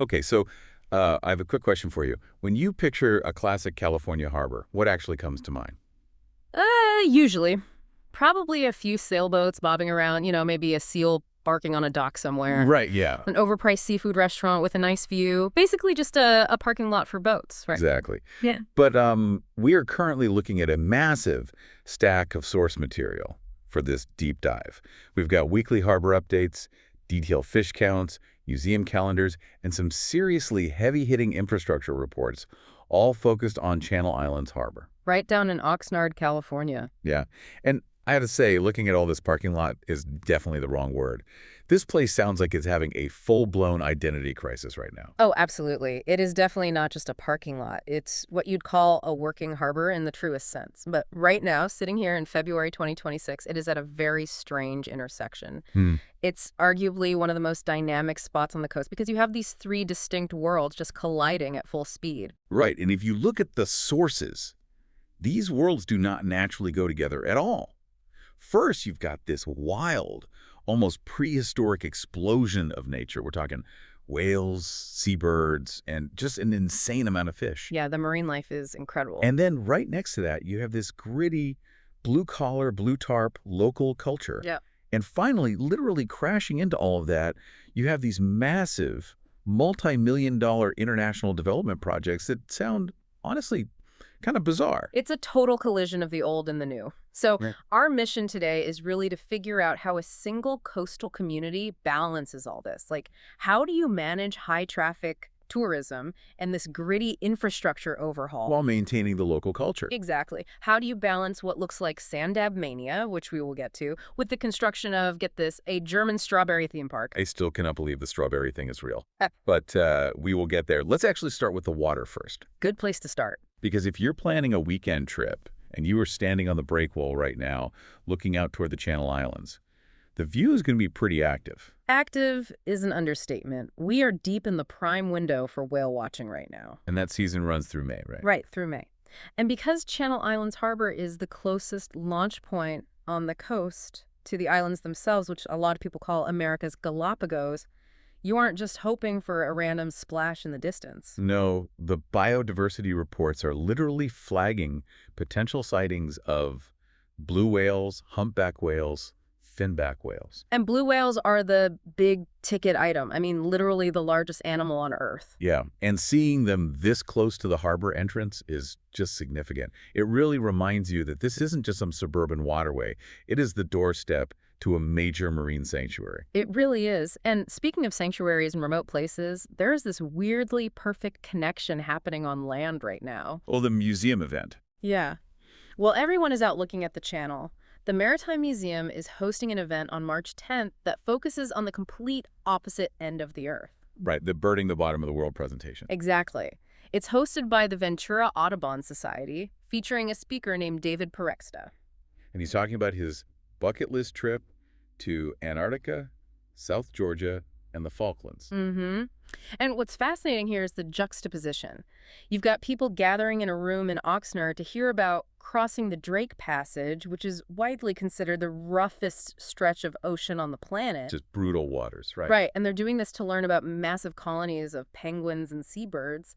Okay, so I have a quick question for you. When you picture a classic California harbor, what actually comes to mind? Usually. Probably a few sailboats bobbing around, maybe a seal barking on a dock somewhere. Right, yeah, An overpriced seafood restaurant with a nice view. Basically just a parking lot for boats, right? exactly. Yeah. But we are currently looking at a massive stack of source material for this deep dive. We've got weekly harbor updates, detailed fish counts, museum calendars, and some seriously heavy-hitting infrastructure reports, all focused on Channel Islands Harbor. Right down in Oxnard, California. Yeah. And I have to say, looking at all this parking lot is definitely the wrong word. This place sounds like it's having a full-blown identity crisis right now. Oh, absolutely. It is definitely not just a parking lot. It's what you'd call a working harbor in the truest sense. But right now, sitting here in February 2026, it is at a very strange intersection. Hmm. It's arguably one of the most dynamic spots on the coast because you have these three distinct worlds just colliding at full speed. Right. And if you look at the sources, these worlds do not naturally go together at all. First, you've got this wild, almost prehistoric explosion of nature. We're talking whales, seabirds, and just an insane amount of fish. Yeah, the marine life is incredible. And then right next to that, you have this gritty, blue-collar, blue-tarp local culture. Yeah. And finally, literally crashing into all of that, you have these massive, multi-million-dollar international development projects that sound, honestly, kind of bizarre. It's a total collision of the old and the new. So Right. our mission today is really to figure out how a single coastal community balances all this. Like, how do you manage high traffic tourism and this gritty infrastructure overhaul? While maintaining the local culture. Exactly. How do you balance what looks like Sanddab Mania, which we will get to, with the construction of, get this, a German strawberry theme park? I still cannot believe the strawberry thing is real. Heh. But we will get there. Let's actually start with the water first. Good place to start. Because if you're planning a weekend trip and you are standing on the breakwall right now looking out toward the Channel Islands, the view is going to be pretty active. Active is an understatement. We are deep in the prime window for whale watching right now. And that season runs through May, right? Right, through May. And because Channel Islands Harbor is the closest launch point on the coast to the islands themselves, which a lot of people call America's Galapagos, you aren't just hoping for a random splash in the distance. No, the biodiversity reports are literally flagging potential sightings of blue whales, humpback whales, finback whales. And blue whales are the big ticket item. I mean, literally the largest animal on Earth. Yeah, and seeing them this close to the harbor entrance is just significant. It really reminds you that this isn't just some suburban waterway. It is the doorstep to a major marine sanctuary. It really is. And speaking of sanctuaries and remote places, there is this weirdly perfect connection happening on land right now. Oh, the museum event. Yeah. Well, everyone is out looking at the channel. The Maritime Museum is hosting an event on March 10th that focuses on the complete opposite end of the Earth. Right, the birding the bottom of the world presentation. Exactly. It's hosted by the Ventura Audubon Society, featuring a speaker named David Perexta. And he's talking about his bucket list trip to Antarctica, South Georgia, and the Falklands. Mm-hmm. And what's fascinating here is the juxtaposition. You've got people gathering in a room in Oxnard to hear about crossing the Drake Passage, which is widely considered the roughest stretch of ocean on the planet. Just brutal waters, right? Right, and they're doing this to learn about massive colonies of penguins and seabirds.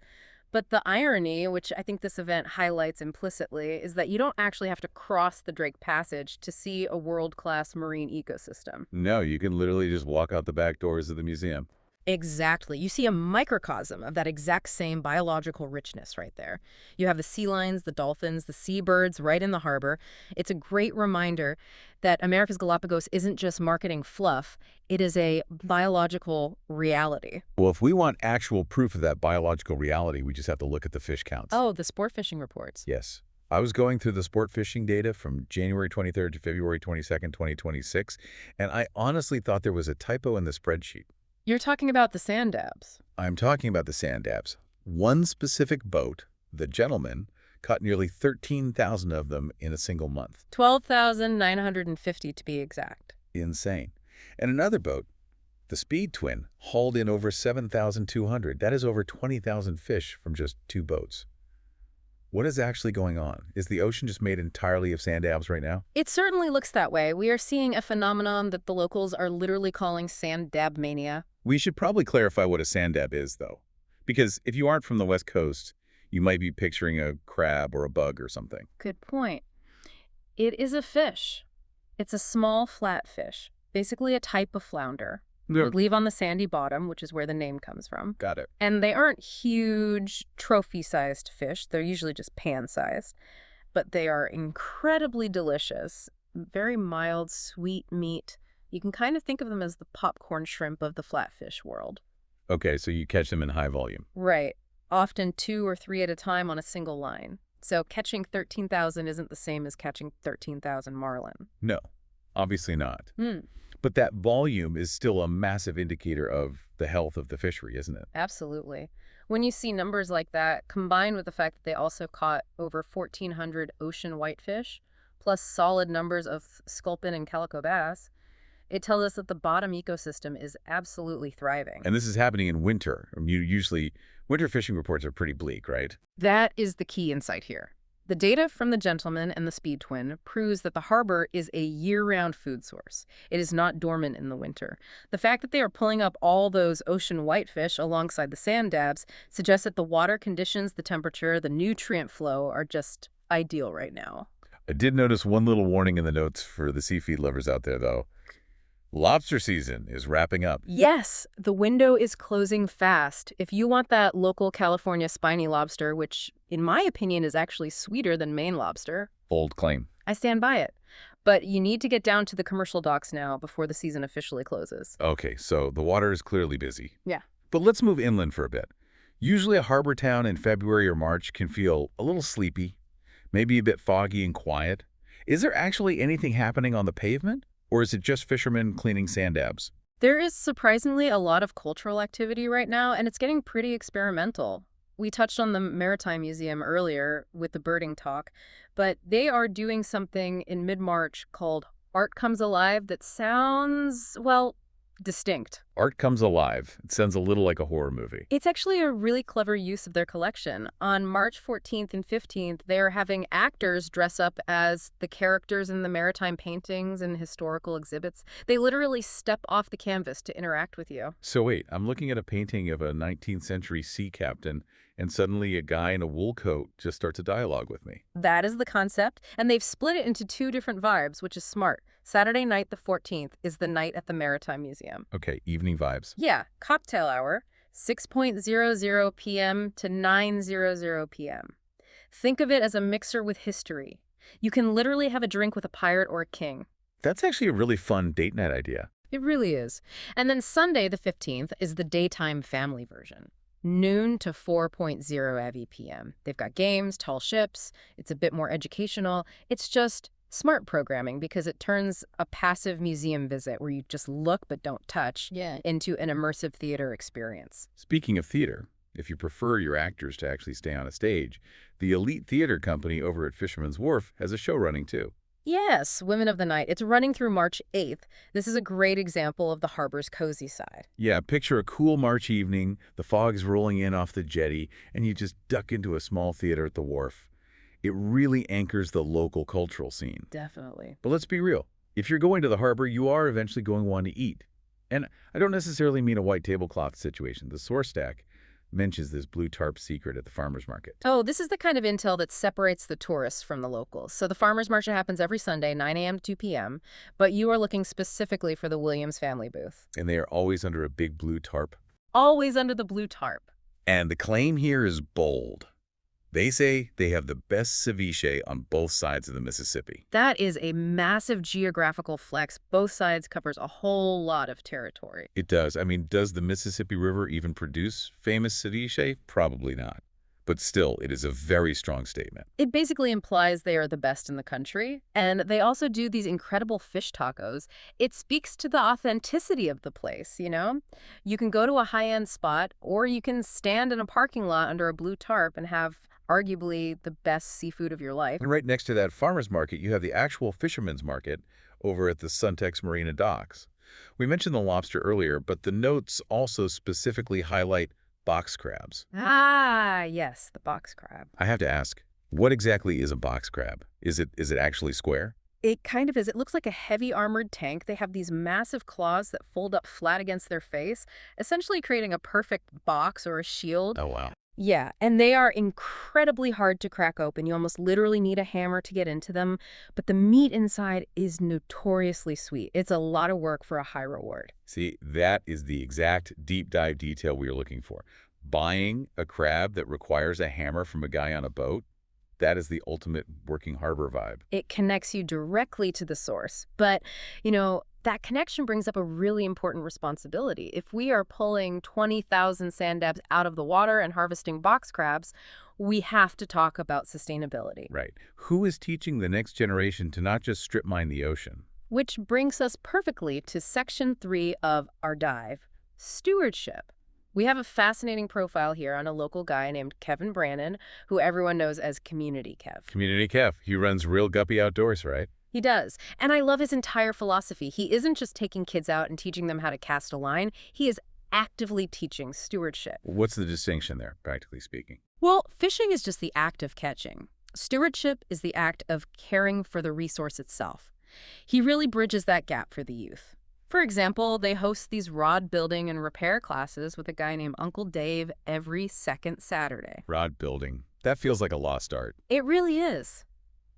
But the irony, which I think this event highlights implicitly, is that you don't actually have to cross the Drake Passage to see a world-class marine ecosystem. No, you can literally just walk out the back doors of the museum. Exactly. You see a microcosm of that exact same biological richness right there. You have the sea lions, the dolphins, the seabirds right in the harbor. It's a great reminder that America's Galapagos isn't just marketing fluff. It is a biological reality. Well, if we want actual proof of that biological reality, we just have to look at the fish counts. Oh, the sport fishing reports. Yes. I was going through the sport fishing data from January 23rd to February 22nd, 2026, and I honestly thought there was a typo in the spreadsheet. You're talking about the Sanddabs. I'm talking about the Sanddabs. One specific boat, the Gentleman, caught nearly 13,000 of them in a single month. 12,950 to be exact. Insane. And another boat, the Speed Twin, hauled in over 7,200. That is over 20,000 fish from just two boats. What is actually going on? Is the ocean just made entirely of sand dabs right now? It certainly looks that way. We are seeing a phenomenon that the locals are literally calling Sanddab mania. We should probably clarify what a sand dab is, though. Because if you aren't from the West Coast, you might be picturing a crab or a bug or something. Good point. It is a fish. It's a small flat fish, basically a type of flounder. They live on the sandy bottom, which is where the name comes from. Got it. And they aren't huge trophy-sized fish. They're usually just pan-sized. But they are incredibly delicious. Very mild, sweet meat. You can kind of think of them as the popcorn shrimp of the flatfish world. Okay, so you catch them in high volume. Right. Often 2 or 3 at a time on a single line. So catching 13,000 isn't the same as catching 13,000 marlin. No, obviously not. Hmm. But that volume is still a massive indicator of the health of the fishery, isn't it? Absolutely. When you see numbers like that, combined with the fact that they also caught over 1,400 ocean whitefish, plus solid numbers of sculpin and calico bass, it tells us that the bottom ecosystem is absolutely thriving. And this is happening in winter. Usually, winter fishing reports are pretty bleak, right? That is the key insight here. The data from the Gentleman and the Speed Twin proves that the harbor is a year-round food source. It is not dormant in the winter. The fact that they are pulling up all those ocean whitefish alongside the sand dabs suggests that the water conditions, the temperature, the nutrient flow are just ideal right now. I did notice one little warning in the notes for the seafood lovers out there, though. Lobster season is wrapping up. Yes, the window is closing fast. If you want that local California spiny lobster, which in my opinion is actually sweeter than Maine lobster, Bold claim. I stand by it. But you need to get down to the commercial docks now before the season officially closes. Okay, so the water is clearly busy. Yeah. But let's move inland for a bit. Usually a harbor town in February or March can feel a little sleepy, maybe a bit foggy and quiet. Is there actually anything happening on the pavement? Or is it just fishermen cleaning sand dabs? There is surprisingly a lot of cultural activity right now, and it's getting pretty experimental. We touched on the Maritime Museum earlier with the birding talk, but they are doing something in mid-March called Art Comes Alive that sounds, well, distinct. Art Comes Alive. It sounds a little like a horror movie. It's actually a really clever use of their collection. On March 14th and 15th, they are having actors dress up as the characters in the maritime paintings and historical exhibits. They literally step off the canvas to interact with you. So wait, I'm looking at a painting of a 19th century sea captain, and suddenly a guy in a wool coat just starts a dialogue with me. That is the concept, and they've split it into 2 different vibes, which is smart. Saturday night the 14th is the night at the Maritime Museum. Okay, evening vibes. Yeah, cocktail hour, 6:00 p.m. to 9:00 p.m. Think of it as a mixer with history. You can literally have a drink with a pirate or a king. That's actually a really fun date night idea. It really is. And then Sunday the 15th is the daytime family version. Noon to 4:00 AV p.m. They've got games, tall ships. It's a bit more educational. It's just smart programming because it turns a passive museum visit where you just look but don't touch into an immersive theater experience. Speaking of theater, if you prefer your actors to actually stay on a stage, the Elite Theater Company over at Fisherman's Wharf has a show running too. Yes, Women of the Night. It's running through March 8th. This is a great example of the harbor's cozy side. Yeah, picture a cool March evening, the fog's rolling in off the jetty, and you just duck into a small theater at the wharf. It really anchors the local cultural scene. Definitely. But let's be real. If you're going to the harbor, you are eventually going to want to eat. And I don't necessarily mean a white tablecloth situation. The source stack mentions this blue tarp secret at the farmer's market. Oh, this is the kind of intel that separates the tourists from the locals. So the farmer's market happens every Sunday, 9 a.m. to 2 p.m., but you are looking specifically for the Williams family booth. And they are always under a big blue tarp. Always under the blue tarp. And the claim here is bold. They say they have the best ceviche on both sides of the Mississippi. That is a massive geographical flex. Both sides covers a whole lot of territory. It does. I mean, does the Mississippi River even produce famous ceviche? Probably not. But still, it is a very strong statement. It basically implies they are the best in the country. And they also do these incredible fish tacos. It speaks to the authenticity of the place, you know? You can go to a high-end spot, or you can stand in a parking lot under a blue tarp and have arguably the best seafood of your life. And right next to that farmer's market, you have the actual fisherman's market over at the Suntex Marina docks. We mentioned the lobster earlier, but the notes also specifically highlight box crabs. Ah, yes, the box crab. I have to ask, What exactly is a box crab? Is it actually square? It kind of is. It looks like a heavy armored tank. They have these massive claws that fold up flat against their face, essentially creating a perfect box or a shield. Oh, wow. Yeah, and they are incredibly hard to crack open. You almost literally need a hammer to get into them, but the meat inside is notoriously sweet. It's a lot of work for a high reward. See, that is the exact deep dive detail we are looking for. Buying a crab that requires a hammer from a guy on a boat, that is the ultimate working harbor vibe. It connects you directly to the source. But, that connection brings up a really important responsibility. If we are pulling 20,000 sand dabs out of the water and harvesting box crabs, we have to talk about sustainability. Right. Who is teaching the next generation to not just strip mine the ocean? Which brings us perfectly to section 3 of our dive, stewardship. We have a fascinating profile here on a local guy named Kevin Brannon, who everyone knows as Community Kev. Community Kev. He runs Real Guppy Outdoors, right? He does. And I love his entire philosophy. He isn't just taking kids out and teaching them how to cast a line. He is actively teaching stewardship. What's the distinction there, practically speaking? Well, fishing is just the act of catching. Stewardship is the act of caring for the resource itself. He really bridges that gap for the youth. For example, they host these rod building and repair classes with a guy named Uncle Dave every second Saturday. Rod building. That feels like a lost art. It really is.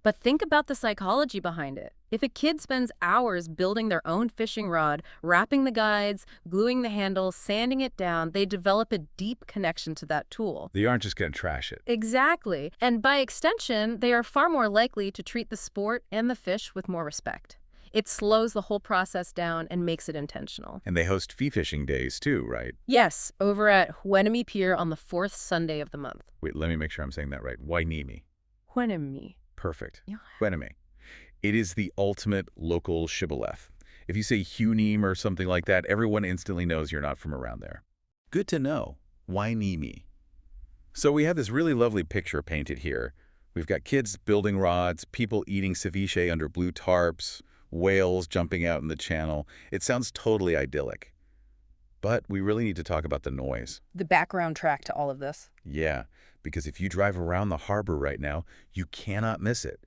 But think about the psychology behind it. If a kid spends hours building their own fishing rod, wrapping the guides, gluing the handle, sanding it down, they develop a deep connection to that tool. They aren't just going to trash it. Exactly. And by extension, they are far more likely to treat the sport and the fish with more respect. It slows the whole process down and makes it intentional. And they host fee fishing days too, right? Yes, over at Hueneme Pier on the 4th Sunday of the month. Wait, let me make sure I'm saying that right. Wainimi. Hueneme. Perfect. Yeah. Hueneme. It is the ultimate local shibboleth. If you say Huneem or something like that, everyone instantly knows you're not from around there. Good to know. Wainimi. So we have this really lovely picture painted here. We've got kids building rods, people eating ceviche under blue tarps, whales jumping out in the channel. It sounds totally idyllic. But we really need to talk about the noise. The background track to all of this. Yeah, because if you drive around the harbor right now, you cannot miss it.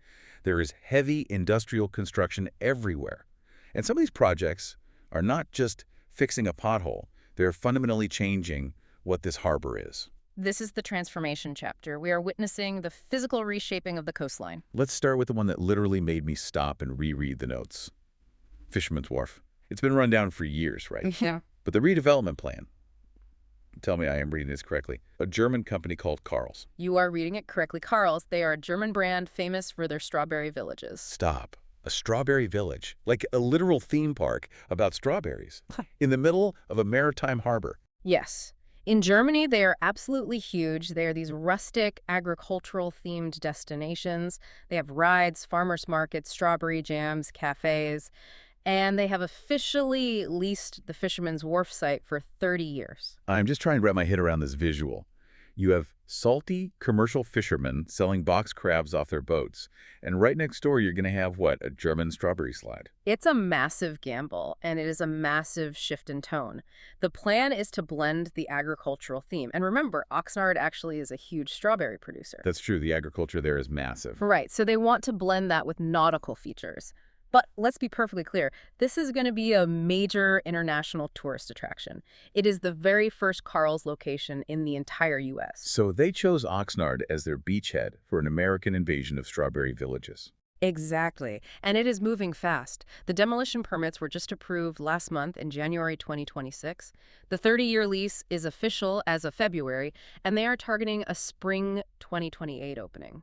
There is heavy industrial construction everywhere. And some of these projects are not just fixing a pothole. They're fundamentally changing what this harbor is. This is the transformation chapter. We are witnessing the physical reshaping of the coastline. Let's start with the one that literally made me stop and reread the notes. Fisherman's Wharf. It's been run down for years, right? Yeah. But the redevelopment plan, tell me I am reading this correctly, a German company called Carl's. You are reading it correctly. Carl's, they are a German brand famous for their strawberry villages. Stop. A strawberry village, like a literal theme park about strawberries, in the middle of a maritime harbor. Yes. In Germany, they are absolutely huge. They are these rustic, agricultural-themed destinations. They have rides, farmers markets, strawberry jams, cafes, and they have officially leased the Fisherman's Wharf site for 30 years. I'm just trying to wrap my head around this visual. You have salty commercial fishermen selling box crabs off their boats. And right next door, you're going to have, what, a German strawberry slide. It's a massive gamble, and it is a massive shift in tone. The plan is to blend the agricultural theme. And remember, Oxnard actually is a huge strawberry producer. That's true. The agriculture there is massive. Right, so they want to blend that with nautical features. But let's be perfectly clear, this is going to be a major international tourist attraction. It is the very first Carl's location in the entire U.S. So they chose Oxnard as their beachhead for an American invasion of strawberry villages. Exactly. And it is moving fast. The demolition permits were just approved last month in January 2026. The 30-year lease is official as of February, and they are targeting a spring 2028 opening.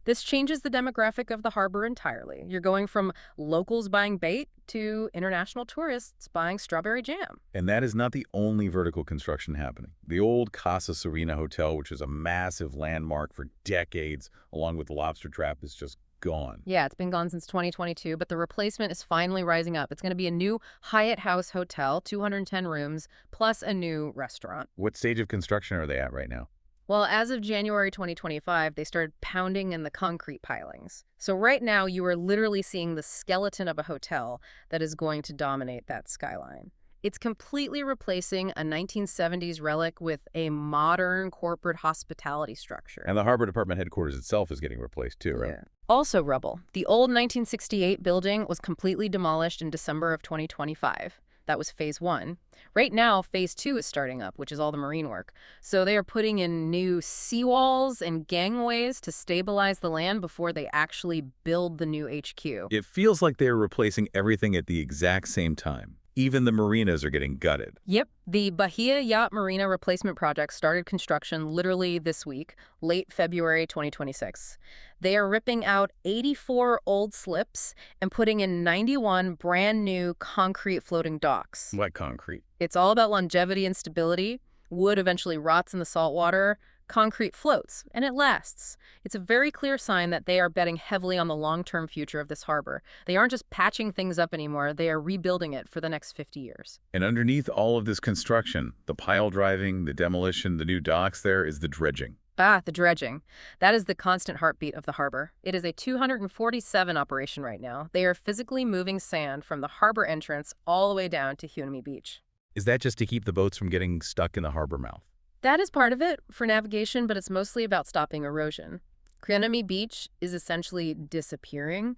This changes the demographic of the harbor entirely. You're going from locals buying bait to international tourists buying strawberry jam. And that is not the only vertical construction happening. The old Casa Serena Hotel, which is a massive landmark for decades, along with the lobster trap, is just gone. Yeah, it's been gone since 2022, but the replacement is finally rising up. It's going to be a new Hyatt House hotel, 210 rooms, plus a new restaurant. What stage of construction are they at right now? Well, as of January 2025, they started pounding in the concrete pilings. So right now, you are literally seeing the skeleton of a hotel that is going to dominate that skyline. It's completely replacing a 1970s relic with a modern corporate hospitality structure. And the Harbor Department headquarters itself is getting replaced too, right? Yeah. Also rubble. The old 1968 building was completely demolished in December of 2025. That was phase one. Right now, phase two is starting up, which is all the marine work. So they are putting in new seawalls and gangways to stabilize the land before they actually build the new HQ. It feels like they're replacing everything at the exact same time. Even the marinas are getting gutted. Yep, the Bahia Yacht Marina replacement project started construction literally this week, late February 2026. They are ripping out 84 old slips and putting in 91 brand new concrete floating docks. What concrete? It's all about longevity and stability. Wood eventually rots in the salt water. Concrete floats, and it lasts. It's a very clear sign that they are betting heavily on the long-term future of this harbor. They aren't just patching things up anymore, they are rebuilding it for the next 50 years. And underneath all of this construction, the pile driving, the demolition, the new docks there is the dredging. The dredging. That is the constant heartbeat of the harbor. It is a 247 operation right now. They are physically moving sand from the harbor entrance all the way down to Hunami Beach. Is that just to keep the boats from getting stuck in the harbor mouth? That is part of it for navigation, but it's mostly about stopping erosion. Hunami Beach is essentially disappearing.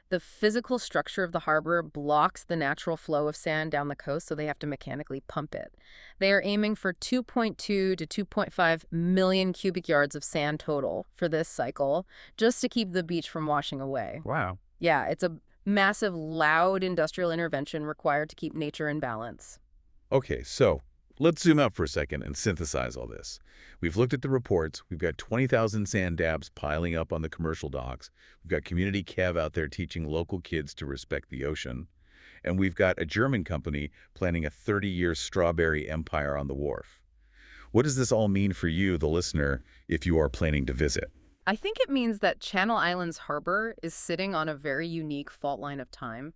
The physical structure of the harbor blocks the natural flow of sand down the coast, so they have to mechanically pump it. They are aiming for 2.2 to 2.5 million cubic yards of sand total for this cycle, just to keep the beach from washing away. Wow. Yeah, it's a massive, loud industrial intervention required to keep nature in balance. Okay, so let's zoom out for a second and synthesize all this. We've looked at the reports. We've got 20,000 Sanddabs piling up on the commercial docks. We've got Community Kev out there teaching local kids to respect the ocean. And we've got a German company planning a 30-year strawberry empire on the wharf. What does this all mean for you, the listener, if you are planning to visit? I think it means that Channel Islands Harbor is sitting on a very unique fault line of time.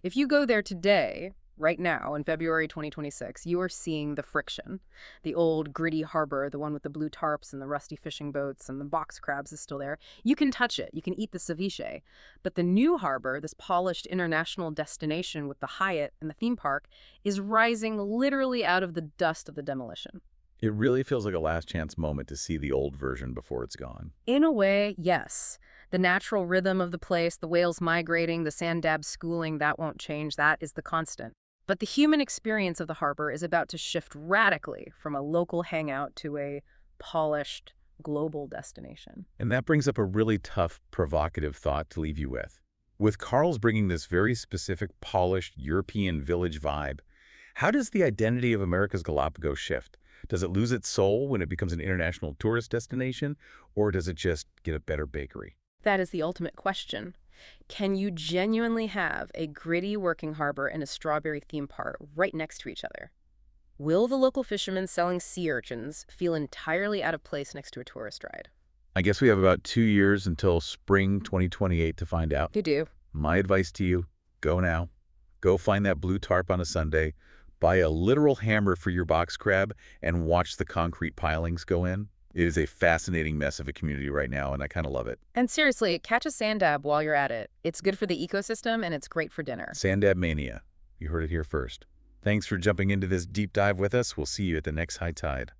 If you go there today, right now, in February 2026, you are seeing the friction. The old gritty harbor, the one with the blue tarps and the rusty fishing boats and the box crabs is still there. You can touch it. You can eat the ceviche. But the new harbor, this polished international destination with the Hyatt and the theme park, is rising literally out of the dust of the demolition. It really feels like a last chance moment to see the old version before it's gone. In a way, yes. The natural rhythm of the place, the whales migrating, the Sanddab schooling, that won't change. That is the constant. But the human experience of the harbor is about to shift radically from a local hangout to a polished global destination. And that brings up a really tough, provocative thought to leave you with. With Carl's bringing this very specific, polished European village vibe, how does the identity of America's Galapagos shift? Does it lose its soul when it becomes an international tourist destination, or does it just get a better bakery? That is the ultimate question. Can you genuinely have a gritty working harbor and a strawberry theme park right next to each other? Will the local fishermen selling sea urchins feel entirely out of place next to a tourist ride? I guess we have about 2 years until spring 2028 to find out. You do. My advice to you, go now. Go find that blue tarp on a Sunday, buy a literal hammer for your box crab, and watch the concrete pilings go in. It is a fascinating mess of a community right now, and I kind of love it. And seriously, catch a Sanddab while you're at it. It's good for the ecosystem, and it's great for dinner. Sanddab Mania. You heard it here first. Thanks for jumping into this deep dive with us. We'll see you at the next high tide.